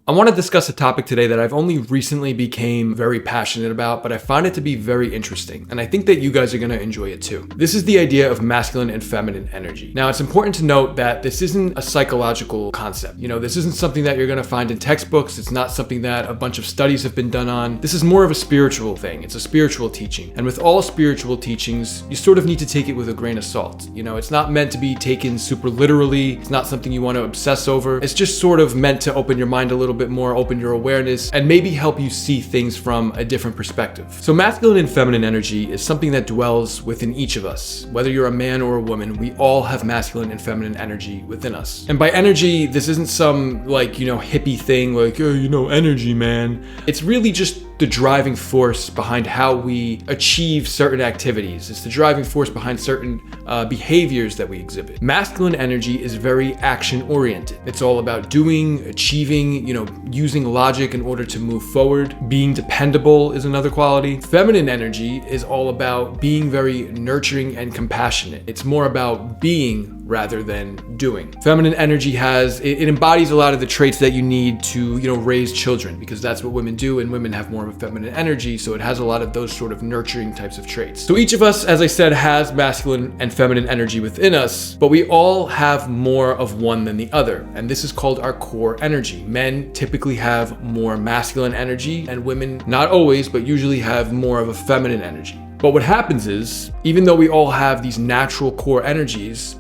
I want to discuss a topic today that I've only recently became very passionate about, but I find it to be very interesting, and I think that you guys are going to enjoy it too. This is the idea of masculine and feminine energy. Now, it's important to note that this isn't a psychological concept. This isn't something that you're going to find in textbooks. It's not something that a bunch of studies have been done on. This is more of a spiritual thing. It's a spiritual teaching. And with all spiritual teachings, you sort of need to take it with a grain of salt. It's not meant to be taken super literally. It's not something you want to obsess over. It's just sort of meant to open your mind a little bit more, open your awareness, and maybe help you see things from a different perspective. So masculine and feminine energy is something that dwells within each of us. Whether you're a man or a woman, we all have masculine and feminine energy within us. And by energy, this isn't some hippie thing like, energy, man. It's really just the driving force behind how we achieve certain activities. It's the driving force behind certain behaviors that we exhibit. Masculine energy is very action-oriented. It's all about doing, achieving, using logic in order to move forward. Being dependable is another quality. Feminine energy is all about being very nurturing and compassionate. It's more about being rather than doing. Feminine energy it embodies a lot of the traits that you need to, raise children, because that's what women do, and women have more of a feminine energy, so it has a lot of those sort of nurturing types of traits. So each of us, as I said, has masculine and feminine energy within us, but we all have more of one than the other, and this is called our core energy. Men typically have more masculine energy, and women, not always, but usually have more of a feminine energy. But what happens is, even though we all have these natural core energies,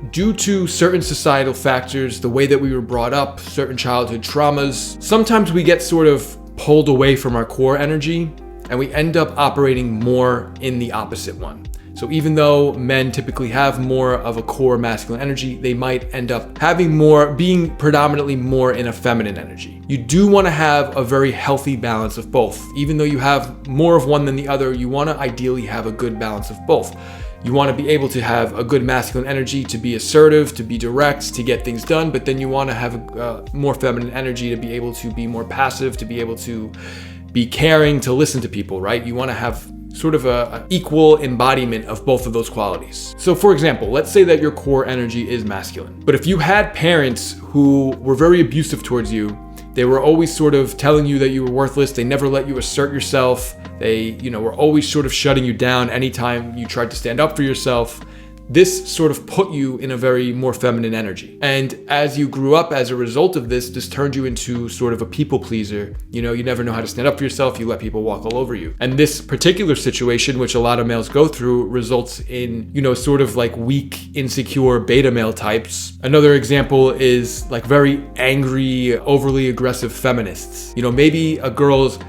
due to certain societal factors, the way that we were brought up, certain childhood traumas, sometimes we get sort of pulled away from our core energy and we end up operating more in the opposite one. So even though men typically have more of a core masculine energy, they might end up being predominantly more in a feminine energy. You do want to have a very healthy balance of both. Even though you have more of one than the other, you want to ideally have a good balance of both. You want to be able to have a good masculine energy to be assertive, to be direct, to get things done, but then you want to have more feminine energy to be able to be more passive, to be able to be caring, to listen to people, right? You want to have sort of an equal embodiment of both of those qualities. So for example, let's say that your core energy is masculine, but if you had parents who were very abusive towards you, they were always sort of telling you that you were worthless, they never let you assert yourself, they were always sort of shutting you down anytime you tried to stand up for yourself, this sort of put you in a very more feminine energy. And as you grew up as a result of this turned you into sort of a people pleaser. You never know how to stand up for yourself, you let people walk all over you. And this particular situation, which a lot of males go through, results in, sort of like weak, insecure beta male types. Another example is like very angry, overly aggressive feminists. Maybe a girl's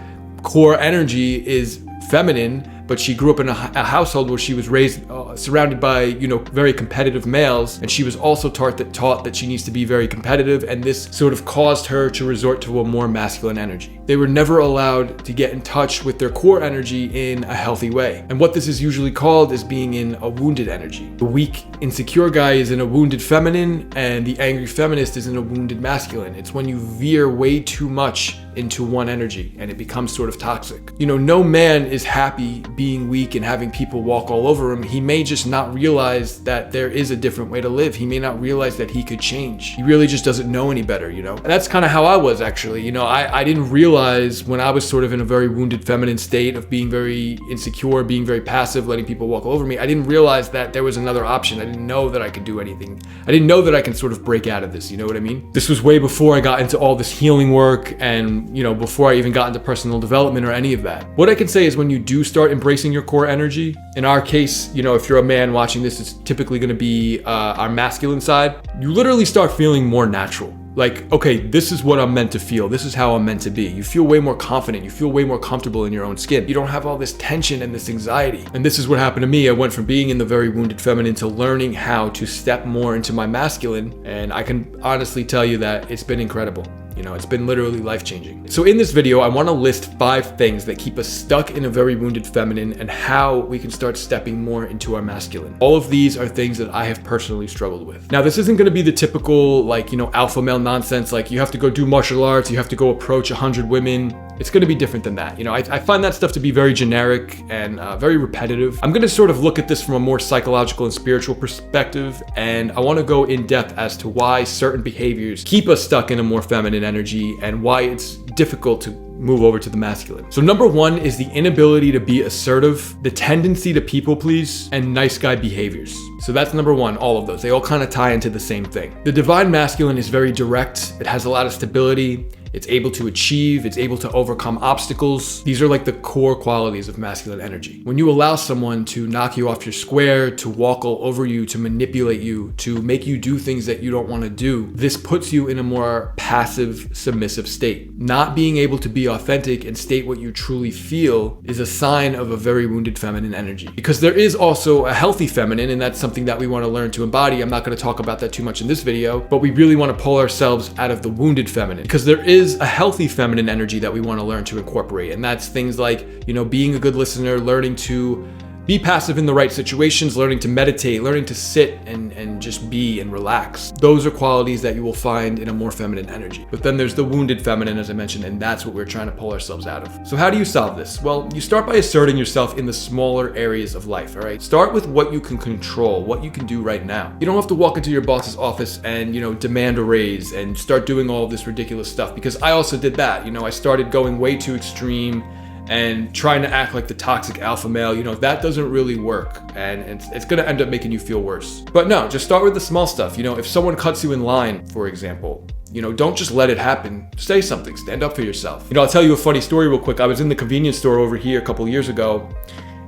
core energy is feminine, but she grew up in a household where she was raised surrounded by, very competitive males, and she was also taught that she needs to be very competitive, and this sort of caused her to resort to a more masculine energy. They were never allowed to get in touch with their core energy in a healthy way. And what this is usually called is being in a wounded energy. The weak, insecure guy is in a wounded feminine, and the angry feminist is in a wounded masculine. It's when you veer way too much into one energy and it becomes sort of toxic. No man is happy being weak and having people walk all over him. He may just not realize that there is a different way to live. He may not realize that he could change. He really just doesn't know any better, And that's kind of how I was actually. I didn't realize when I was sort of in a very wounded feminine state of being very insecure, being very passive, letting people walk all over me. I didn't realize that there was another option. I didn't know that I could do anything. I didn't know that I can sort of break out of this, you know what I mean? This was way before I got into all this healing work and, before I even got into personal development or any of that. What I can say is when you do start embracing your core energy, in our case, if you're a man watching this, it's typically going to be our masculine side. You literally start feeling more natural. Like, okay, this is what I'm meant to feel. This is how I'm meant to be. You feel way more confident. You feel way more comfortable in your own skin. You don't have all this tension and this anxiety. And this is what happened to me. I went from being in the very wounded feminine to learning how to step more into my masculine. And I can honestly tell you that it's been incredible. It's been literally life-changing. So in this video, I want to list 5 things that keep us stuck in a very wounded feminine and how we can start stepping more into our masculine. All of these are things that I have personally struggled with. Now, this isn't going to be the typical, alpha male nonsense, like you have to go do martial arts, you have to go approach 100 women. it's going to be different than that. You know, I find that stuff to be very generic and very repetitive. I'm going to sort of look at this from a more psychological and spiritual perspective, and I want to go in depth as to why certain behaviors keep us stuck in a more feminine energy and why it's difficult to move over to the masculine. So number one is the inability to be assertive, the tendency to people please, and nice guy behaviors. So that's number one, all of those. They all kind of tie into the same thing. The divine masculine is very direct. It has a lot of stability. It's able to achieve, it's able to overcome obstacles. These are like the core qualities of masculine energy. When you allow someone to knock you off your square, to walk all over you, to manipulate you, to make you do things that you don't want to do, this puts you in a more passive, submissive state. Not being able to be authentic and state what you truly feel is a sign of a very wounded feminine energy. Because there is also a healthy feminine, and that's something that we want to learn to embody. I'm not going to talk about that too much in this video, but we really want to pull ourselves out of the wounded feminine, because there is a healthy feminine energy that we want to learn to incorporate. And that's things like, you know, being a good listener, learning to be passive in the right situations, learning to meditate, learning to sit and just be and relax. Those are qualities that you will find in a more feminine energy. But then there's the wounded feminine, as I mentioned, and that's what we're trying to pull ourselves out of. So how do you solve this? Well, you start by asserting yourself in the smaller areas of life, all right? Start with what you can control, what you can do right now. You don't have to walk into your boss's office and, you know, demand a raise and start doing all of this ridiculous stuff, because I also did that. You know, I started going way too extreme and trying to act like the toxic alpha male. You know, that doesn't really work, and it's gonna end up making you feel worse. But no, just start with the small stuff. You know, if someone cuts you in line, for example, you know, don't just let it happen. Say something, stand up for yourself. You know, I'll tell you a funny story real quick. I was in the convenience store over here a couple years ago,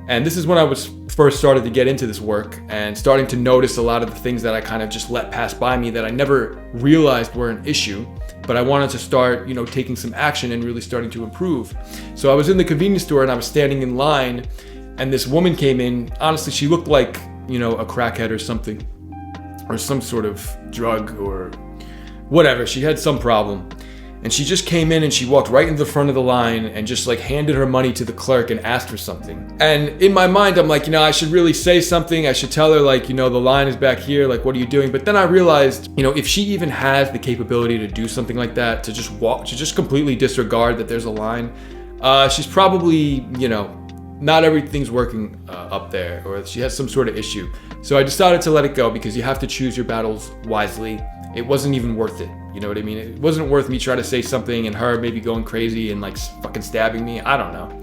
and this is when I was first started to get into this work and starting to notice a lot of the things that I kind of just let pass by me that I never realized were an issue, but I wanted to start, you know, taking some action and really starting to improve. So I was in the convenience store and I was standing in line, and this woman came in. Honestly, she looked like, you know, a crackhead or something, or some sort of drug or whatever. She had some problem. And she just came in and she walked right into the front of the line and just like handed her money to the clerk and asked for something. And in my mind, I'm like, you know, I should really say something. I should tell her, like, you know, the line is back here. Like, what are you doing? But then I realized, you know, if she even has the capability to do something like that, to just walk, to just completely disregard that there's a line, she's probably, you know, not everything's working up there, or she has some sort of issue. So I decided to let it go, because you have to choose your battles wisely. It wasn't even worth it. You know what I mean? It wasn't worth me trying to say something and her maybe going crazy and like fucking stabbing me. I don't know.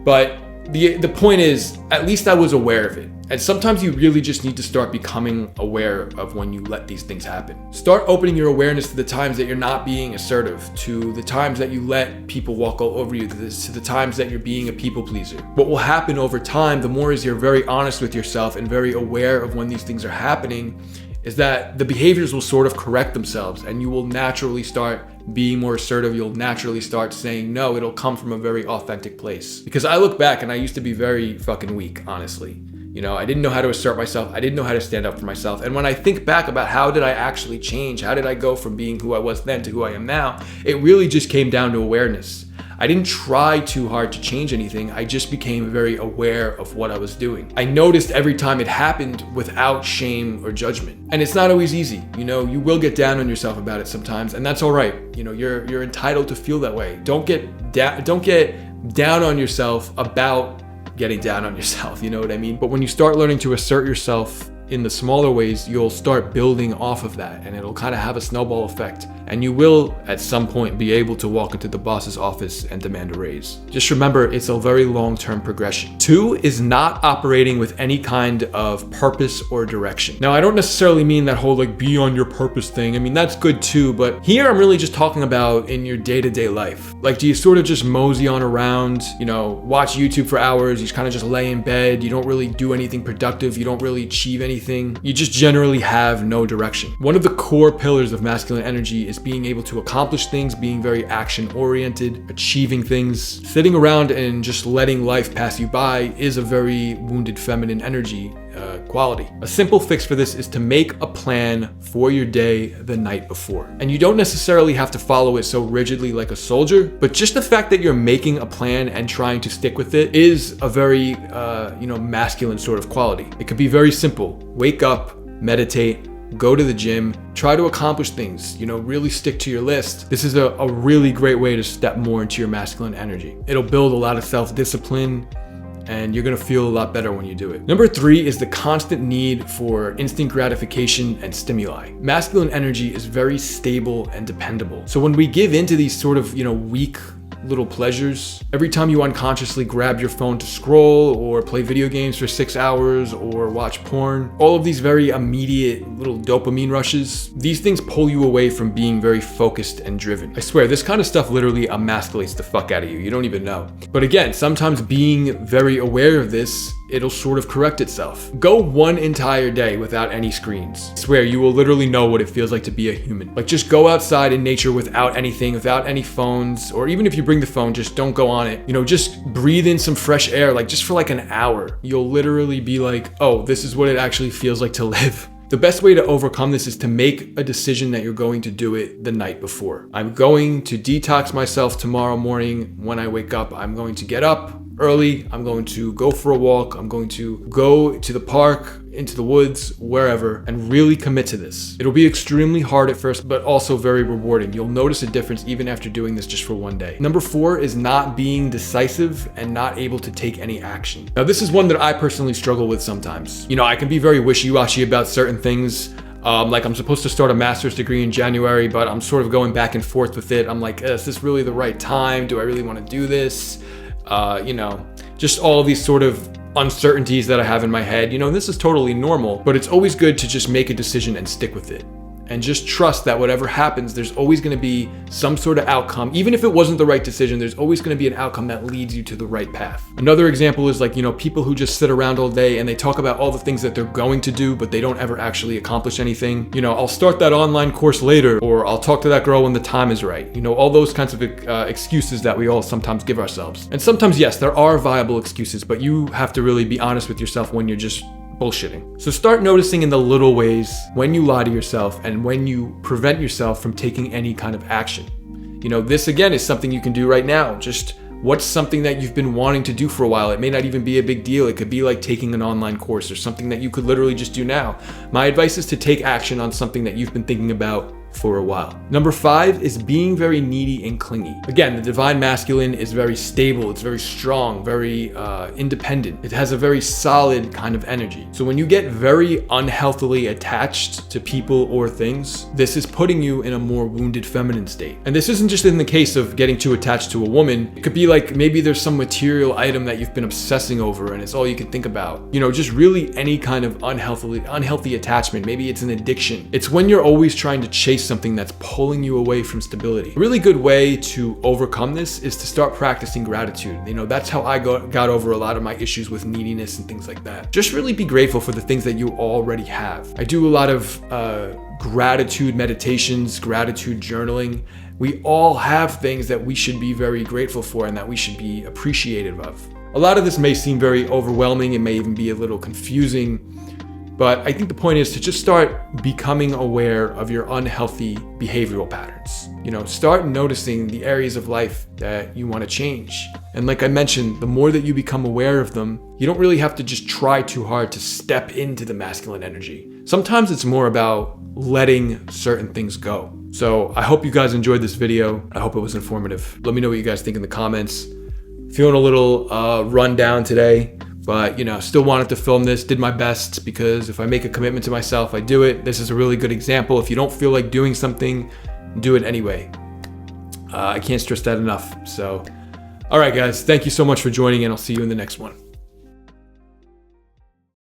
But the point is, at least I was aware of it. And sometimes you really just need to start becoming aware of when you let these things happen. Start opening your awareness to the times that you're not being assertive, to the times that you let people walk all over you, to the times that you're being a people pleaser. What will happen over time, the more is you're very honest with yourself and very aware of when these things are happening, is that the behaviors will sort of correct themselves, and you will naturally start being more assertive. You'll naturally start saying no. It'll come from a very authentic place. Because I look back and I used to be very fucking weak, honestly. You know, I didn't know how to assert myself. I didn't know how to stand up for myself. And when I think back about how did I actually change, how did I go from being who I was then to who I am now, it really just came down to awareness. I didn't try too hard to change anything. I just became very aware of what I was doing. I noticed every time it happened without shame or judgment. And it's not always easy. You know, you will get down on yourself about it sometimes, and that's all right. You know, you're entitled to feel that way. Don't get down on yourself about getting down on yourself, you know what I mean? But when you start learning to assert yourself in the smaller ways, you'll start building off of that, and it'll kind of have a snowball effect. And you will, at some point, be able to walk into the boss's office and demand a raise. Just remember, it's a very long-term progression. 2 is not operating with any kind of purpose or direction. Now, I don't necessarily mean that whole like be on your purpose thing. I mean, that's good too, but here I'm really just talking about in your day-to-day life. Like, do you sort of just mosey on around, you know, watch YouTube for hours, you kind of just lay in bed, you don't really do anything productive, you don't really achieve anything, you just generally have no direction. One of the core pillars of masculine energy is being able to accomplish things, being very action-oriented, achieving things. Sitting around and just letting life pass you by is a very wounded feminine energy quality. A simple fix for this is to make a plan for your day the night before. And you don't necessarily have to follow it so rigidly like a soldier, but just the fact that you're making a plan and trying to stick with it is a very, masculine sort of quality. It could be very simple. Wake up, meditate, go to the gym, try to accomplish things, really stick to your list. This is a really great way to step more into your masculine energy. It'll build a lot of self-discipline, and you're gonna feel a lot better when you do it. Number 3 is the constant need for instant gratification and stimuli. Masculine energy is very stable and dependable. So when we give into these sort of, weak little pleasures, every time you unconsciously grab your phone to scroll or play video games for 6 hours or watch porn, all of these very immediate little dopamine rushes, these things pull you away from being very focused and driven. I swear, this kind of stuff literally emasculates the fuck out of you. You don't even know. But again, sometimes being very aware of this, it'll sort of correct itself. Go one entire day without any screens. I swear, you will literally know what it feels like to be a human. Like, just go outside in nature without anything, without any phones, or even if you bring the phone, just don't go on it. Just breathe in some fresh air, like just for like an hour. You'll literally be like, oh, this is what it actually feels like to live. The best way to overcome this is to make a decision that you're going to do it the night before. I'm going to detox myself tomorrow morning when I wake up. I'm going to get up early. I'm going to go for a walk. I'm going to go to the park, into the woods, wherever, and really commit to this. It'll be extremely hard at first, but also very rewarding. You'll notice a difference even after doing this just for one day. Number 4 is not being decisive and not able to take any action. Now, this is one that I personally struggle with sometimes. I can be very wishy-washy about certain things. Like, I'm supposed to start a master's degree in January, but I'm sort of going back and forth with it. I'm like, is this really the right time? Do I really want to do this? Just all of these sort of uncertainties that I have in my head. This is totally normal, but it's always good to just make a decision and stick with it. And just trust that whatever happens, there's always going to be some sort of outcome. Even if it wasn't the right decision, there's always going to be an outcome that leads you to the right path. Another example is like, people who just sit around all day and they talk about all the things that they're going to do, but they don't ever actually accomplish anything. I'll start that online course later, or I'll talk to that girl when the time is right. All those kinds of excuses that we all sometimes give ourselves. And sometimes, yes, there are viable excuses, but you have to really be honest with yourself when you're just bullshitting. So start noticing in the little ways when you lie to yourself and when you prevent yourself from taking any kind of action. This again is something you can do right now. Just what's something that you've been wanting to do for a while? It may not even be a big deal. It could be like taking an online course or something that you could literally just do now. My advice is to take action on something that you've been thinking about for a while. Number 5 is being very needy and clingy. Again, the divine masculine is very stable. It's very strong, very independent. It has a very solid kind of energy. So when you get very unhealthily attached to people or things, this is putting you in a more wounded feminine state. And this isn't just in the case of getting too attached to a woman. It could be like maybe there's some material item that you've been obsessing over and it's all you can think about. Just really any kind of unhealthy attachment. Maybe it's an addiction. It's when you're always trying to chase something that's pulling you away from stability. A really good way to overcome this is to start practicing gratitude. That's how I got over a lot of my issues with neediness and things like that. Just really be grateful for the things that you already have. I do a lot of gratitude meditations, gratitude journaling. We all have things that we should be very grateful for and that we should be appreciative of. A lot of this may seem very overwhelming. It may even be a little confusing. But I think the point is to just start becoming aware of your unhealthy behavioral patterns. Start noticing the areas of life that you want to change. And like I mentioned, the more that you become aware of them, you don't really have to just try too hard to step into the masculine energy. Sometimes it's more about letting certain things go. So I hope you guys enjoyed this video. I hope it was informative. Let me know what you guys think in the comments. Feeling a little run down today. But, still wanted to film this, did my best, because if I make a commitment to myself, I do it. This is a really good example. If you don't feel like doing something, do it anyway. I can't stress that enough. So, all right, guys, thank you so much for joining, and I'll see you in the next one.